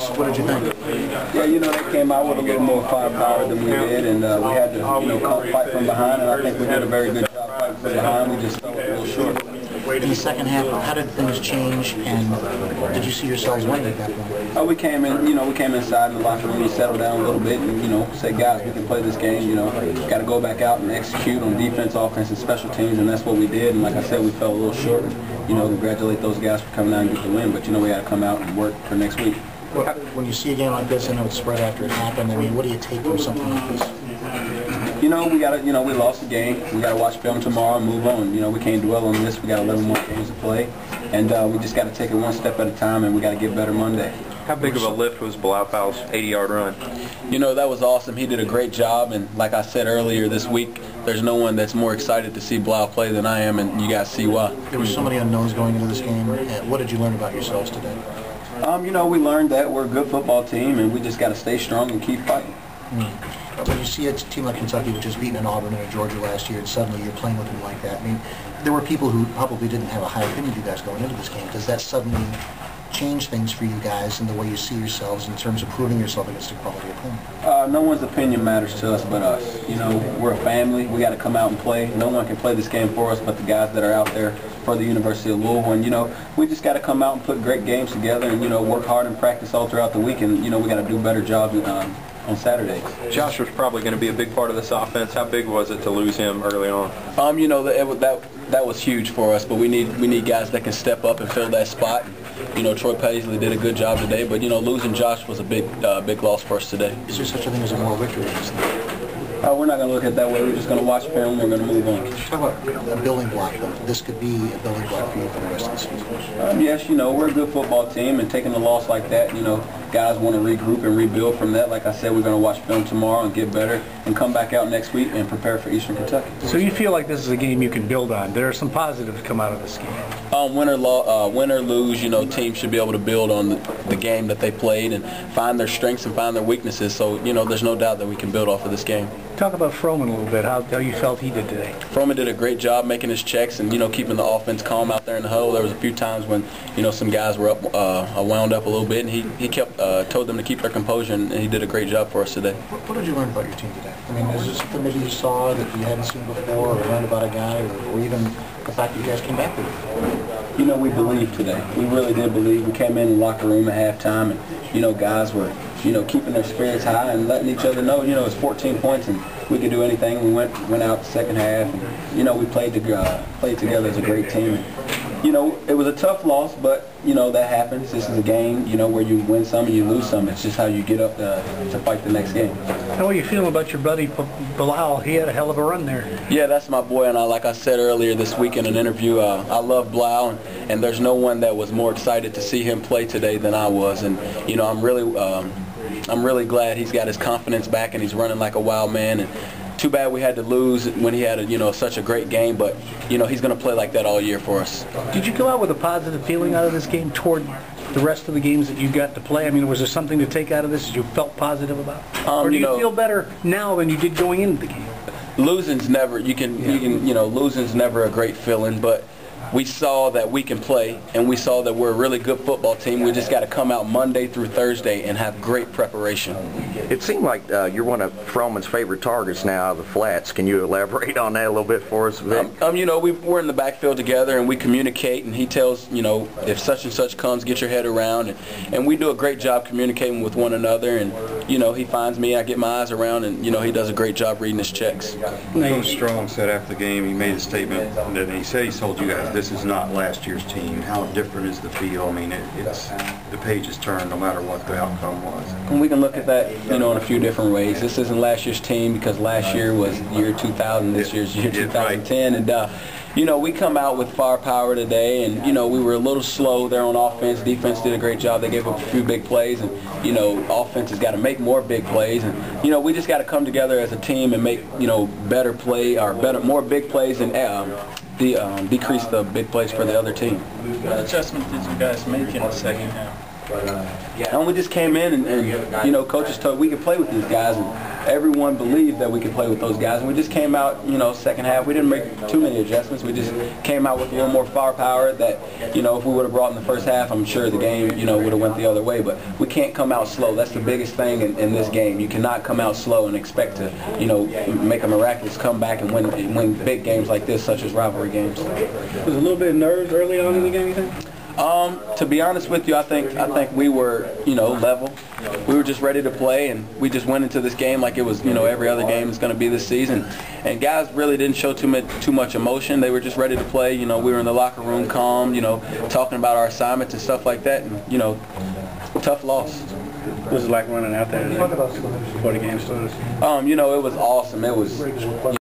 What did you think? Yeah, they came out with a little more firepower than we did, and we had to, come fight from behind, and I think we did a very good job fighting from behind. We just fell a little short. In the second half, how did things change, and did you see yourselves winning at that point? We came in, we came inside in the locker room, we settled down a little bit, and, said, guys, we can play this game, got to go back out and execute on defense, offense, and special teams, and that's what we did, and like I said, we fell a little short, congratulate those guys for coming out and get the win, but, we got to come out and work for next week. When you see a game like this, I know it's spread after it happened, what do you take from something like this? We lost the game. We got to watch film tomorrow and move on. We can't dwell on this. We got 11 more games to play, and we just got to take it one step at a time, and we got to get better Monday. How big of a lift was Bilal Powell's 80-yard run? That was awesome. He did a great job, and like I said earlier this week, there's no one that's more excited to see Bilal play than I am, and you guys see why. There were so many unknowns going into this game. What did you learn about yourselves today? We learned that we're a good football team, and we just got to stay strong and keep fighting. When you see a team like Kentucky, which has beaten an Auburn and a Georgia last year, and suddenly you're playing with them like that, there were people who probably didn't have a high opinion of you guys going into this game. Does that suddenly change things for you guys in the way you see yourselves in terms of proving yourself against a quality opponent? No one's opinion matters to us but us. We're a family. We got to come out and play. No one can play this game for us but the guys that are out there for the University of Louisville. And, we just got to come out and put great games together and, work hard and practice all throughout the week. And, we got to do a better job on Saturdays. Josh was probably going to be a big part of this offense. How big was it to lose him early on? That was huge for us, but we need guys that can step up and fill that spot. Troy Paisley did a good job today, but losing Josh was a big loss for us today. Is there such a thing as a moral victory? We're not going to look at it that way. We're just going to watch film. We're going to move on. Talk about a building block, though. This could be a building block for you for the rest of the season. Yes, we're a good football team, and taking a loss like that, guys want to regroup and rebuild from that. Like I said, we're going to watch film tomorrow and get better and come back out next week and prepare for Eastern Kentucky. So you feel like this is a game you can build on. There are some positives come out of this game. Win or lose, teams should be able to build on the game that they played and find their strengths and find their weaknesses. So, there's no doubt that we can build off of this game. Talk about Froman a little bit, how you felt he did today. Froman did a great job making his checks and, keeping the offense calm out there in the huddle. There was a few times when, some guys were wound up a little bit, and he kept told them to keep their composure, and he did a great job for us today. What did you learn about your team today? Is there something maybe you saw that you hadn't seen before, or learned about a guy, or even the fact that you guys came back with it? We believed today. We really did believe. We came in the locker room at halftime, and, guys were, keeping their spirits high and letting each other know, it's 14 points and we could do anything. We went out the second half, and, we played together as a great team. It was a tough loss, but, that happens. This is a game, where you win some and you lose some. It's just how you get up to fight the next game. How are you feeling about your buddy Bilal? He had a hell of a run there. Yeah, that's my boy, and like I said earlier this week in an interview, I love Bilal, and there's no one that was more excited to see him play today than I was. And, I'm really glad he's got his confidence back and he's running like a wild man. And too bad we had to lose when he had such a great game, but he's going to play like that all year for us. Did you go out with a positive feeling out of this game toward the rest of the games that you got to play? Was there something to take out of this that you felt positive about? Or do you feel better now than you did going into the game? Losing's never losing's never a great feeling, but we saw that we can play, and we saw that we're a really good football team. We just got to come out Monday through Thursday and have great preparation. It seemed like you're one of Froman's favorite targets now out of the flats. Can you elaborate on that a little bit for us, Vic? We're in the backfield together, and we communicate, and he tells, if such and such comes, get your head around. And we do a great job communicating with one another, and, he finds me, I get my eyes around, and, he does a great job reading his checks. Coach Strong said after the game, he made a statement that he said he told you guys, this is not last year's team. How different is the feel? It's the page is turned no matter what the outcome was. And we can look at that, in a few different ways. This isn't last year's team because last year was year 2000. This year's year 2010, and we come out with firepower today, and we were a little slow there on offense. Defense did a great job. They gave up a few big plays, and offense has got to make more big plays, and we just got to come together as a team and make more big plays and decrease the big plays for the other team. What adjustment did you guys make in the second half? And we just came in and coaches told we could play with these guys, everyone believed that we could play with those guys, and we just came out, you know, second half. We didn't make too many adjustments. We just came out with a little more firepower that, you know, if we would have brought in the first half, I'm sure the game, you know, would have went the other way. But we can't come out slow. That's the biggest thing in this game. You cannot come out slow and expect to, you know, make a miraculous comeback and win big games like this, such as rivalry games. Was a little bit of nerves early on in the game, you think? To be honest with you, I think we were, you know, level. We were just ready to play, and we just went into this game like it was, you know, every other game is going to be this season. And guys really didn't show too much emotion. They were just ready to play. You know, we were in the locker room calm, you know, talking about our assignments and stuff like that. And, you know, tough loss. What was it like running out there before the game started? You know, it was awesome. It was